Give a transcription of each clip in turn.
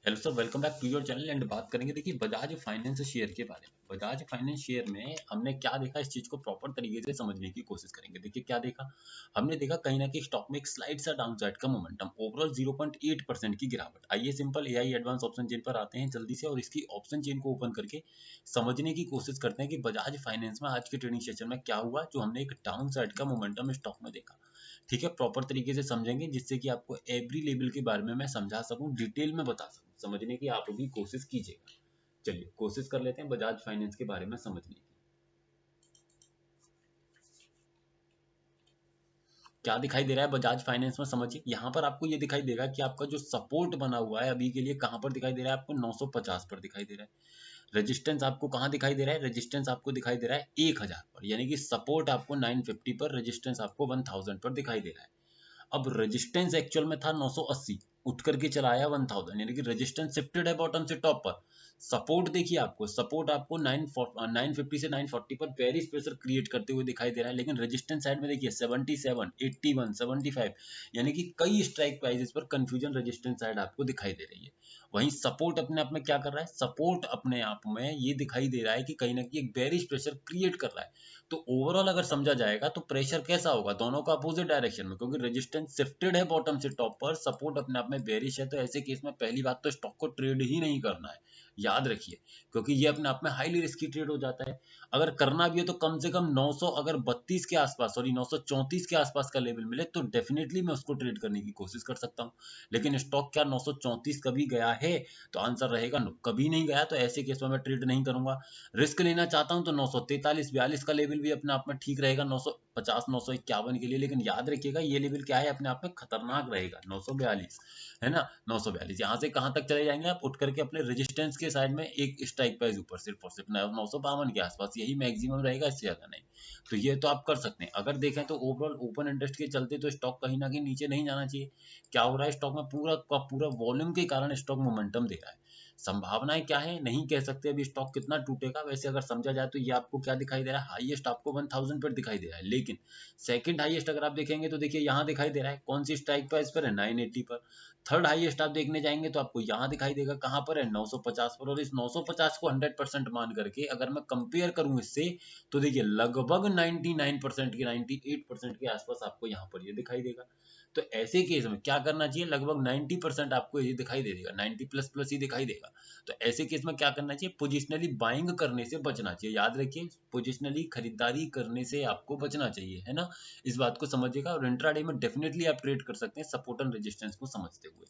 Hello sir, welcome back to your channel. And बात करेंगे देखिए बजाज फाइनेंस शेयर के बारे में। बजाज फाइनेंस शेयर में हमने क्या देखा, इस चीज को प्रॉपर तरीके से समझने की कोशिश करेंगे। देखिए क्या देखा हमने, देखा कहीं ना कहीं स्टॉक में एक स्लाइड सा डाउन साइड का मोमेंटम, ओवरऑल 0.8% की गिरावट। आइए simple AI advance option chain पर आते हैं जल्दी से, और इसकी ऑप्शन चेन को ओपन करके समझने की कोशिश करते हैं कि बजाज फाइनेंस में आज के ट्रेडिंग सेशन में क्या हुआ, जो हमने एक डाउन साइड का मोमेंटम स्टॉक में देखा। ठीक है, प्रॉपर तरीके से समझेंगे जिससे कि आपको एवरी लेवल के बारे में मैं समझा सकूं, डिटेल में बता सकूं। समझने की आप भी कोशिश कीजिएगा। चलिए कोशिश कर लेते हैं बजाज फाइनेंस के बारे में समझने की। क्या दिखाई दे रहा है बजाज फाइनेंस में, समझिए। यहाँ पर आपको ये दिखाई देगा कि आपका जो सपोर्ट बना हुआ है अभी के लिए कहां पर दिखाई दे रहा है, आपको 950 पर दिखाई दे रहा है। रेजिस्टेंस आपको कहां दिखाई दे रहा है, रेजिस्टेंस आपको दिखाई दे रहा है 1000 पर, यानी कि सपोर्ट आपको 950 पर, रेजिस्टेंस आपको 1000 पर दिखाई दे रहा है। अब रेजिस्टेंस एक्चुअल में था 980, उठ करके चला आया 1000, यानी कि रेजिस्टेंस शिफ्टेड है बॉटम से टॉप पर। सपोर्ट देखिए, आपको सपोर्ट आपको 950 से 940 पर बेरिश प्रेशर क्रिएट करते हुए दिखाई दे रहा है। लेकिन रेजिस्टेंस साइड में देखिए 77, 81, 75, यानी कि कई स्ट्राइक प्राइसेस पर कंफ्यूजन रेजिस्टेंस साइड आपको दिखाई दे रही है। वहीं सपोर्ट अपने आप में क्या कर रहा है, सपोर्ट अपने आप में ये दिखाई दे रहा है कि कहीं ना कहीं एक बेरिश प्रेशर क्रिएट कर रहा है। तो ओवरऑल अगर समझा जाएगा तो प्रेशर कैसा होगा, दोनों का अपोजिट डायरेक्शन में, क्योंकि रेजिस्टेंस शिफ्टेड है बॉटम से टॉप पर, सपोर्ट अपने आप में बेरिश है। तो ऐसे केस में पहली बात तो स्टॉक को ट्रेड ही नहीं करना है, याद रखिए, क्योंकि ये अपने आप में हाईली रिस्की ट्रेड हो जाता है। अगर करना भी है तो कम से कम 900 अगर 32 के आसपास, सॉरी 934 के आसपास का लेवल मिले तो डेफिनेटली मैं उसको ट्रेड करने की कोशिश कर सकता हूँ। लेकिन स्टॉक क्या 934 कभी गया है, तो आंसर रहेगा नो, कभी नहीं गया। तो ऐसे केस में मैं ट्रेड नहीं करूंगा। रिस्क लेना चाहता हूं तो 943 42 का लेवल भी अपने आप में ठीक रहेगा, 950 951 के लिए। लेकिन याद रखिएगा ये लेवल क्या है, अपने आप में खतरनाक रहेगा, 942 है ना। 942 यहाँ से कहां तक चले जाएंगे आप, उठ करके अपने रेजिस्टेंस के साइड में एक स्ट्राइक प्राइस ऊपर, सिर्फ और सिर्फ 952 के आसपास, यही मैक्सिमम रहेगा, इससे ज्यादा नहीं। तो ये तो आप कर सकते हैं। अगर देखें तो ओवरऑल ओपन इंटरेस्ट के चलते तो स्टॉक कहीं ना कहीं नीचे नहीं जाना चाहिए। क्या हो रहा है स्टॉक में, पूरा का पूरा वॉल्यूम के कारण स्टॉक मोमेंटम दे रहा है। संभावनाएं क्या है नहीं कह सकते अभी स्टॉक कितना टूटेगा। वैसे अगर समझा जाए तो ये आपको क्या दिखाई दे रहा है, हाईएस्ट आपको 1000 पर दिखाई दे रहा है। लेकिन सेकंड हाईएस्ट अगर आप देखेंगे तो देखिए यहाँ दिखाई दे रहा है, कौन सी स्ट्राइक प्राइस पर है, 980 पर। थर्ड हाईएस्ट आप देखने जाएंगे तो आपको यहाँ दिखाई देगा कहाँ पर है, 950 पर। और इस 950 को 100% मान करके अगर मैं कंपेयर करूं इससे, तो देखिए लगभग 99% के 98% के आसपास आपको यहाँ पर ये दिखाई देगा। तो ऐसे केस में क्या करना चाहिए, लगभग 90% आपको ये दिखाई दे देगा, 90 प्लस प्लस ही दिखाई देगा। तो ऐसे केस में क्या करना चाहिए, पोजिशनली बाइंग करने से बचना चाहिए। याद रखिए, पोजिशनली खरीदारी करने से आपको बचना चाहिए, है ना। इस बात को समझिएगा। और इंट्राडे में डेफिनेटली आप ट्रेड कर सकते हैं सपोर्ट एंड रेजिस्टेंस को समझते हुए।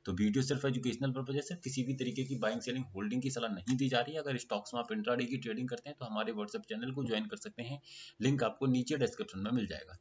तो वीडियो सिर्फ एजुकेशनल पर्पज है, सिर्फ किसी भी तरीके की बाइंग सेलिंग होल्डिंग की सलाह नहीं दी जा रही है। अगर स्टॉक्स में आप इंट्राडे की ट्रेडिंग करते हैं तो हमारे व्हाट्सएप चैनल को ज्वाइन कर सकते हैं, लिंक आपको नीचे डिस्क्रिप्शन में मिल जाएगा।